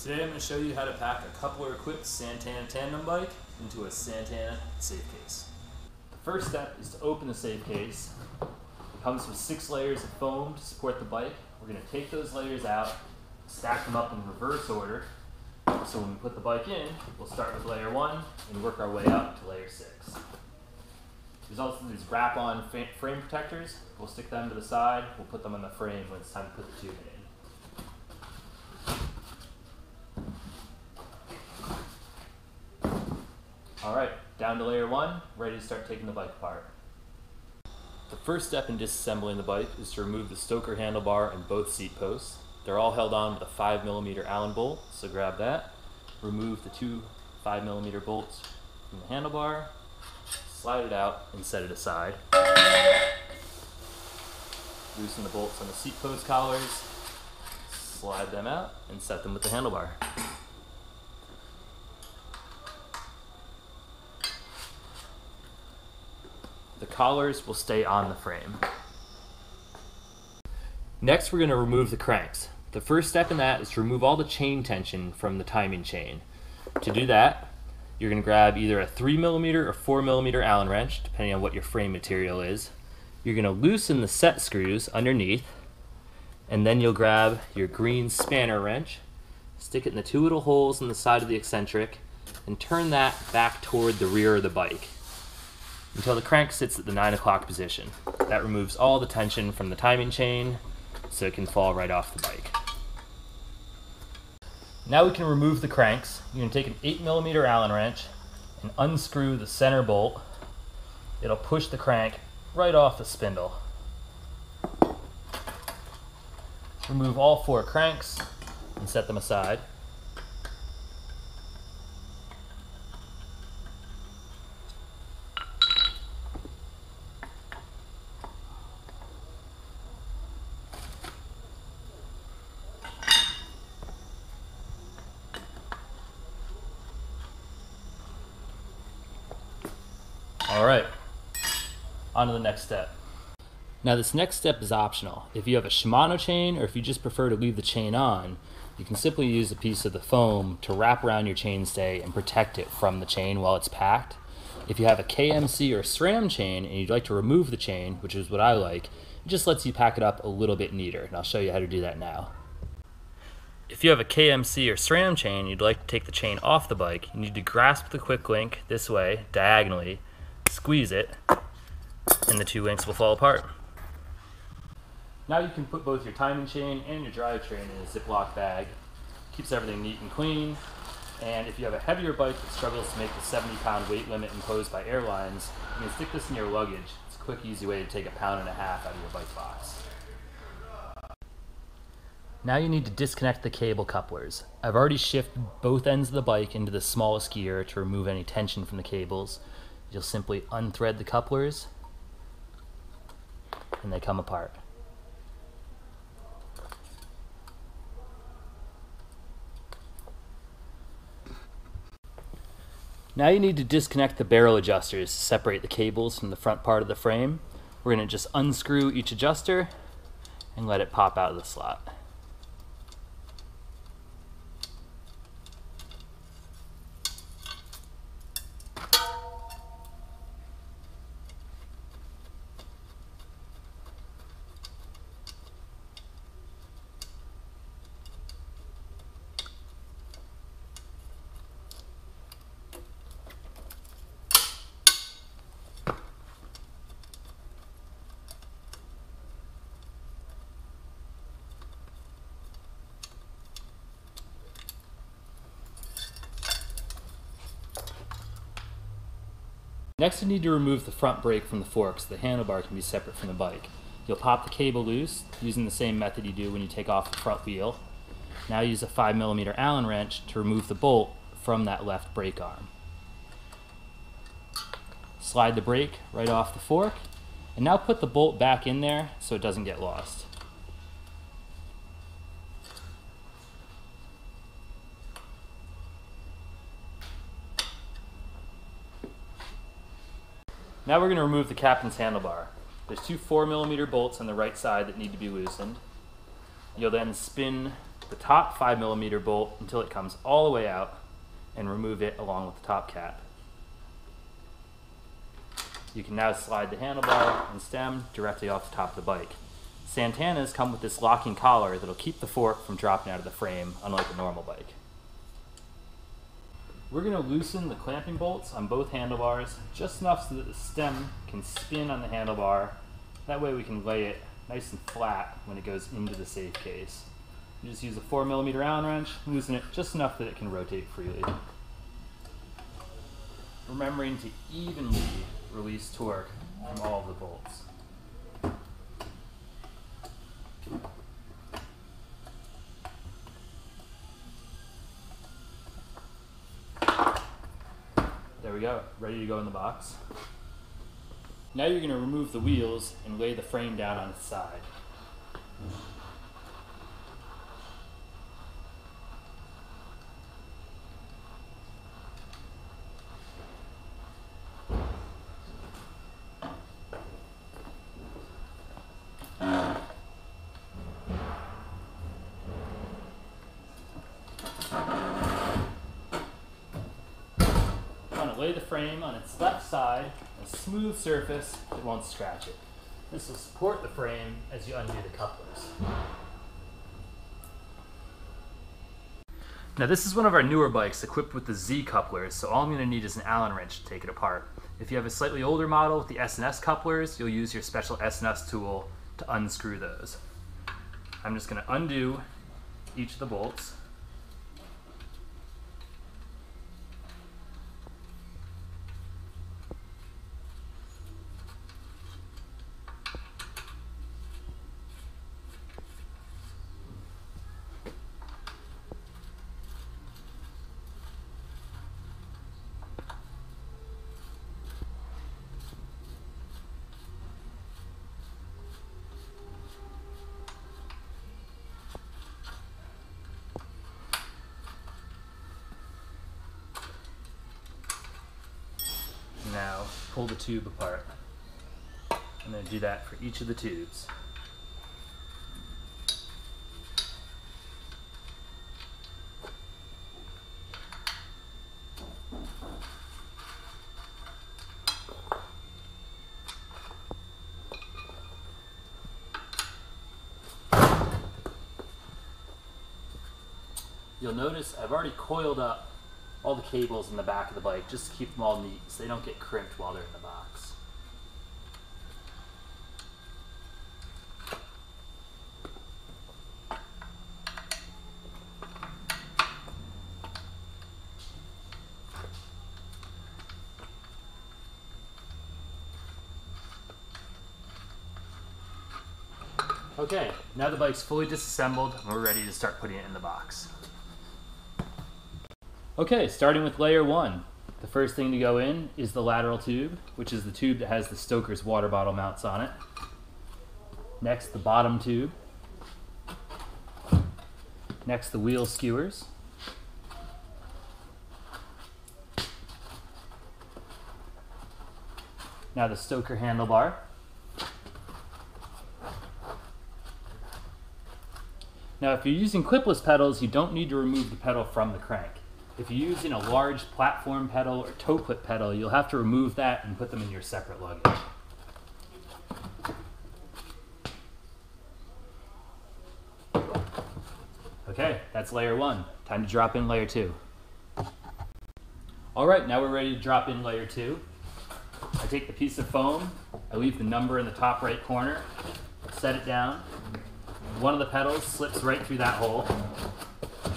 Today I'm going to show you how to pack a coupler-equipped Santana tandem bike into a Santana Safecase. The first step is to open the Safecase. It comes with 6 layers of foam to support the bike. We're going to take those layers out, stack them up in reverse order. So when we put the bike in, we'll start with layer 1 and work our way up to layer 6. There's also these wrap-on frame protectors. We'll stick them to the side. We'll put them on the frame when it's time to put the tube in. Alright, down to layer 1, ready to start taking the bike apart. The first step in disassembling the bike is to remove the stoker handlebar and both seat posts. They're all held on with a 5mm Allen bolt, so grab that. Remove the 2 5mm bolts from the handlebar, slide it out and set it aside. Loosen the bolts on the seat post collars, slide them out and set them with the handlebar. The collars will stay on the frame. Next, we're going to remove the cranks. The first step in that is to remove all the chain tension from the timing chain. To do that, you're going to grab either a 3mm or 4mm Allen wrench, depending on what your frame material is. You're going to loosen the set screws underneath, and then you'll grab your green spanner wrench, stick it in the 2 little holes in the side of the eccentric, and turn that back toward the rear of the bike until the crank sits at the 9 o'clock position. That removes all the tension from the timing chain so it can fall right off the bike. Now we can remove the cranks. You're going to take an 8mm Allen wrench and unscrew the center bolt. It'll push the crank right off the spindle. Remove all 4 cranks and set them aside. Alright, on to the next step. Now this next step is optional. If you have a Shimano chain or if you just prefer to leave the chain on, you can simply use a piece of the foam to wrap around your chainstay and protect it from the chain while it's packed. If you have a KMC or SRAM chain and you'd like to remove the chain, which is what I like, it just lets you pack it up a little bit neater, and I'll show you how to do that now. If you have a KMC or SRAM chain and you'd like to take the chain off the bike, you need to grasp the quick link this way, diagonally, squeeze it, and the 2 links will fall apart. Now you can put both your timing chain and your drivetrain in a Ziploc bag. Keeps everything neat and clean, and if you have a heavier bike that struggles to make the 70-pound weight limit imposed by airlines, you can stick this in your luggage. It's a quick, easy way to take 1.5 pounds out of your bike box. Now you need to disconnect the cable couplers. I've already shifted both ends of the bike into the smallest gear to remove any tension from the cables. You'll simply unthread the couplers and they come apart. Now you need to disconnect the barrel adjusters to separate the cables from the front part of the frame. We're going to just unscrew each adjuster and let it pop out of the slot. Next, you need to remove the front brake from the fork so the handlebar can be separate from the bike. You'll pop the cable loose using the same method you do when you take off the front wheel. Now use a 5mm Allen wrench to remove the bolt from that left brake arm. Slide the brake right off the fork, and now put the bolt back in there so it doesn't get lost. Now we're going to remove the captain's handlebar. There's two 4mm bolts on the right side that need to be loosened. You'll then spin the top 5mm bolt until it comes all the way out and remove it along with the top cap. You can now slide the handlebar and stem directly off the top of the bike. Santanas come with this locking collar that'll keep the fork from dropping out of the frame, unlike a normal bike. We're going to loosen the clamping bolts on both handlebars just enough so that the stem can spin on the handlebar. That way we can lay it nice and flat when it goes into the safe case. You just use a 4mm Allen wrench, loosen it just enough that it can rotate freely. Remembering to evenly release torque from all of the bolts. There we go, ready to go in the box. Now you're going to remove the wheels and lay the frame down on its side. Lay the frame on its left side on a smooth surface that won't scratch it. This will support the frame as you undo the couplers. Now this is one of our newer bikes equipped with the Z couplers, so all I'm going to need is an Allen wrench to take it apart. If you have a slightly older model with the S&S couplers, you'll use your special S&S tool to unscrew those. I'm just going to undo each of the bolts. Now pull the tube apart. I'm going to do that for each of the tubes. You'll notice I've already coiled up all the cables in the back of the bike just to keep them all neat so they don't get crimped while they're in the box. Okay, now the bike's fully disassembled and we're ready to start putting it in the box. Okay, starting with layer 1. The first thing to go in is the lateral tube, which is the tube that has the Stoker's water bottle mounts on it. Next, the bottom tube. Next, the wheel skewers. Now the Stoker handlebar. Now if you're using clipless pedals, you don't need to remove the pedal from the crank. If you're using a large platform pedal or toe clip pedal, you'll have to remove that and put them in your separate luggage. Okay, that's layer 1. Time to drop in layer 2. Alright, now we're ready to drop in layer 2. I take the piece of foam, I leave the number in the top right corner, set it down. One of the pedals slips right through that hole.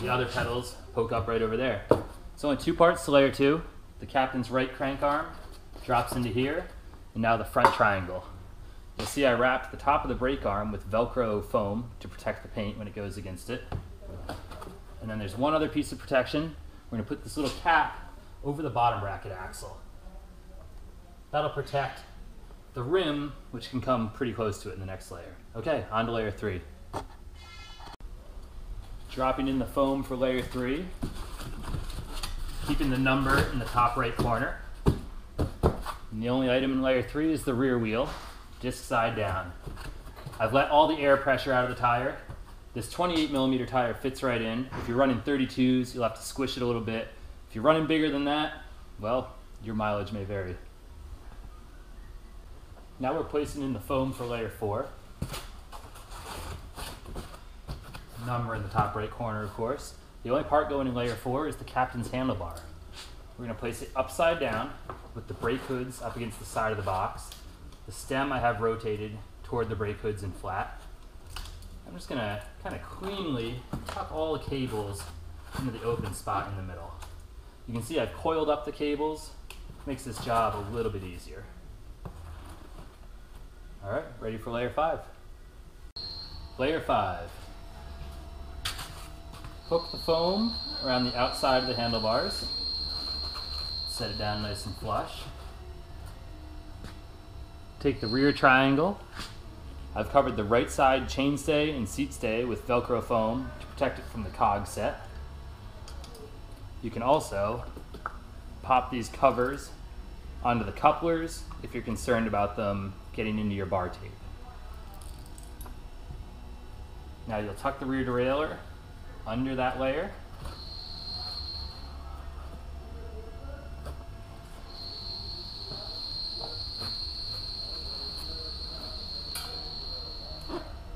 The other pedals poke up right over there. It's only 2 parts to layer 2. The captain's right crank arm drops into here, and now the front triangle. You'll see I wrapped the top of the brake arm with Velcro foam to protect the paint when it goes against it. And then there's one other piece of protection. We're going to put this little cap over the bottom bracket axle. That'll protect the rim, which can come pretty close to it in the next layer. Okay, on to layer 3. Dropping in the foam for layer 3, keeping the number in the top right corner. And the only item in layer 3 is the rear wheel, disc side down. I've let all the air pressure out of the tire. This 28mm tire fits right in. If you're running 32s, you'll have to squish it a little bit. If you're running bigger than that, well, your mileage may vary. Now we're placing in the foam for layer 4. Number in the top right corner, of course. The only part going in layer 4 is the captain's handlebar. We're going to place it upside down with the brake hoods up against the side of the box. The stem I have rotated toward the brake hoods and flat. I'm just going to kind of cleanly tuck all the cables into the open spot in the middle. You can see I've coiled up the cables. Makes this job a little bit easier. Alright, ready for layer 5. Layer 5. Hook the foam around the outside of the handlebars. Set it down nice and flush. Take the rear triangle. I've covered the right side chainstay and seat stay with Velcro foam to protect it from the cog set. You can also pop these covers onto the couplers if you're concerned about them getting into your bar tape. Now you'll tuck the rear derailleur under that layer.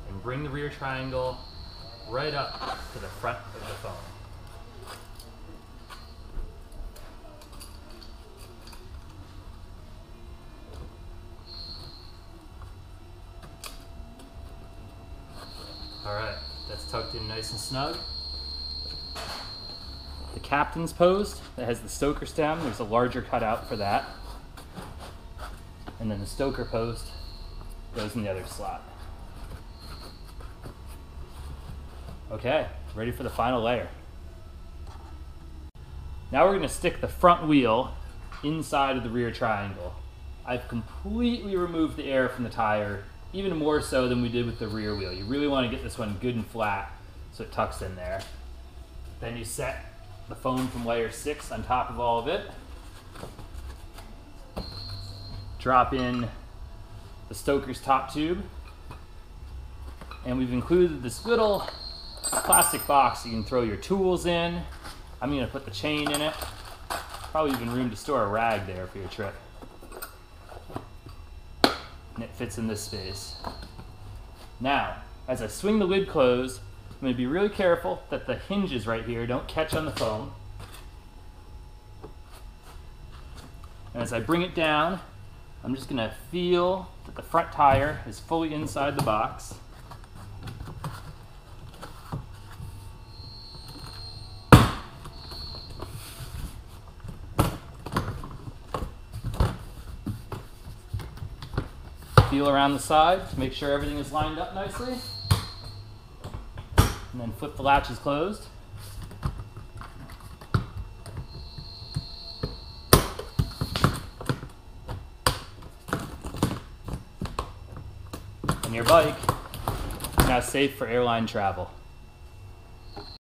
And bring the rear triangle right up to the front of the foam. Alright, that's tucked in nice and snug. The captain's post that has the stoker stem, there's a larger cutout for that. And then the stoker post goes in the other slot. Okay, ready for the final layer. Now we're going to stick the front wheel inside of the rear triangle. I've completely removed the air from the tire, even more so than we did with the rear wheel. You really want to get this one good and flat so it tucks in there. Then you set the foam from layer 6 on top of all of it. Drop in the stoker's top tube. And we've included this little plastic box you can throw your tools in. I'm going to put the chain in it. Probably even room to store a rag there for your trip. And it fits in this space. Now, as I swing the lid closed, I'm going to be really careful that the hinges right here don't catch on the foam. And as I bring it down, I'm just going to feel that the front tire is fully inside the box. Feel around the side to make sure everything is lined up nicely. And then flip the latches closed. And your bike is now safe for airline travel.